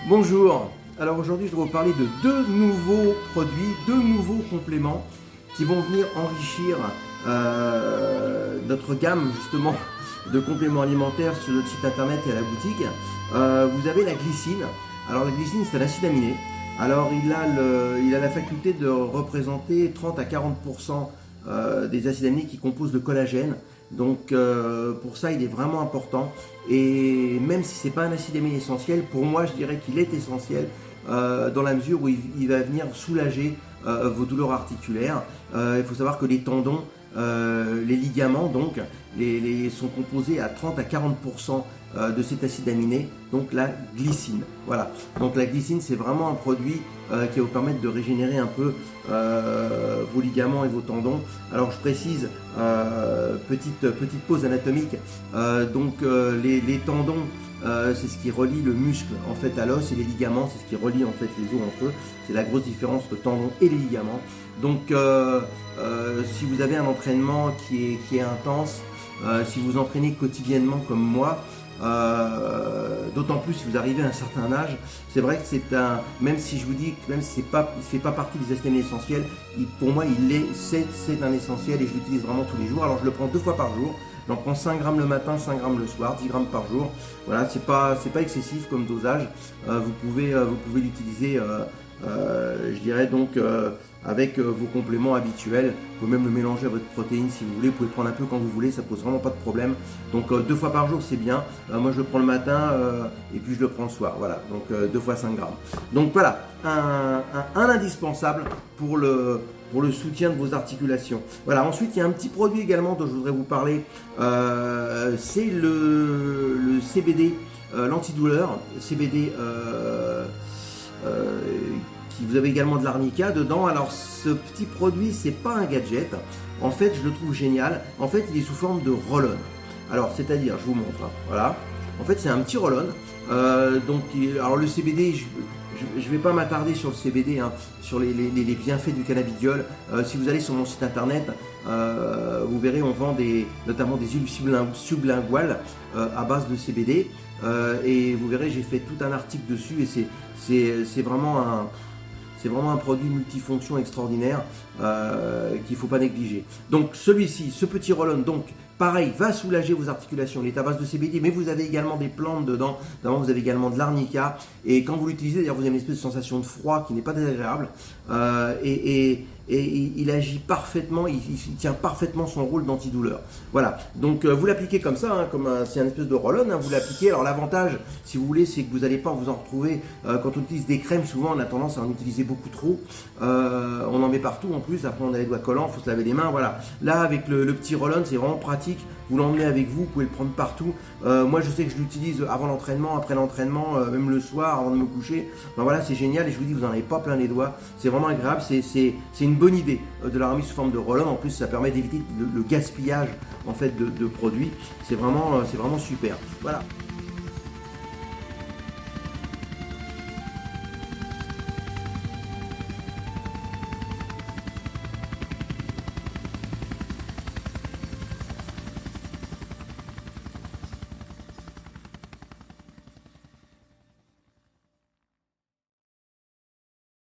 Bonjour, alors aujourd'hui je vais vous parler de deux nouveaux produits, deux nouveaux compléments qui vont venir enrichir notre gamme justement de compléments alimentaires sur notre site internet et à la boutique. Vous avez la glycine. Alors la glycine c'est un acide aminé. Alors il a la faculté de représenter 30 à 40% des acides aminés qui composent le collagène. Donc pour ça il est vraiment important, et même si c'est pas un acide aminé essentiel, pour moi je dirais qu'il est essentiel dans la mesure où il va venir soulager vos douleurs articulaires. Il faut savoir que les tendons, les ligaments donc sont composés à 30 à 40% de cet acide aminé, donc la glycine. Voilà, donc la glycine c'est vraiment un produit qui va vous permettre de régénérer un peu vos ligaments et vos tendons. Alors je précise, petite pause anatomique, les tendons c'est ce qui relie le muscle en fait à l'os, et les ligaments c'est ce qui relie en fait les os entre eux. C'est la grosse différence entre tendons et les ligaments. Donc si vous avez un entraînement qui est intense, si vous entraînez quotidiennement comme moi, d'autant plus si vous arrivez à un certain âge, c'est vrai que c'est un, même si je vous dis que même si il ne fait pas partie des acides aminés essentiels, pour moi c'est un essentiel et je l'utilise vraiment tous les jours. Alors je le prends 2 fois par jour. J'en prends 5 grammes le matin, 5 grammes le soir, 10 grammes par jour. Voilà, c'est pas excessif comme dosage. Vous pouvez l'utiliser, je dirais donc avec vos compléments habituels. Vous pouvez même le mélanger à votre protéine si vous voulez. Vous pouvez prendre un peu quand vous voulez, ça pose vraiment pas de problème. Donc 2 fois par jour c'est bien. Moi je le prends le matin et puis je le prends le soir. Voilà, donc 2 fois 5 grammes. Donc voilà, un indispensable pour le soutien de vos articulations. Voilà, ensuite il y a un petit produit également dont je voudrais vous parler, c'est le CBD, l'antidouleur, CBD qui vous avez également de l'arnica dedans. Alors ce petit produit c'est pas un gadget, en fait je le trouve génial. En fait il est sous forme de roll-on. Alors c'est-à-dire, je vous montre, hein, voilà, en fait c'est un petit roll-on. Alors le CBD, je ne vais pas m'attarder sur le CBD, hein, sur les bienfaits du cannabidiol. Si vous allez sur mon site internet, vous verrez, on vend notamment des huiles sublinguales à base de CBD. Et vous verrez, j'ai fait tout un article dessus, et c'est vraiment un produit multifonction extraordinaire qu'il ne faut pas négliger. Donc celui-ci, ce petit roll-on, donc pareil, va soulager vos articulations. Il est à base de CBD, mais vous avez également des plantes dedans. Notamment, vous avez également de l'arnica. Et quand vous l'utilisez, d'ailleurs, vous avez une espèce de sensation de froid qui n'est pas désagréable. Et il agit parfaitement, il tient parfaitement son rôle d'antidouleur. Voilà, donc vous l'appliquez comme ça, hein, c'est un espèce de roll-on, hein, vous l'appliquez. Alors l'avantage, si vous voulez, c'est que vous n'allez pas vous en retrouver. Quand on utilise des crèmes, souvent on a tendance à en utiliser beaucoup trop. On en met partout en plus, après on a les doigts collants, il faut se laver les mains, voilà. Là, avec le petit roll-on, c'est vraiment pratique. Vous l'emmenez avec vous, vous pouvez le prendre partout. Moi je sais que je l'utilise avant l'entraînement, après l'entraînement, même le soir avant de me coucher. Enfin, voilà, c'est génial, et je vous dis, vous n'en avez pas plein les doigts. C'est vraiment agréable, c'est une bonne idée de la remise sous forme de roll-on. En plus ça permet d'éviter le gaspillage en fait de produits. C'est vraiment super. Voilà.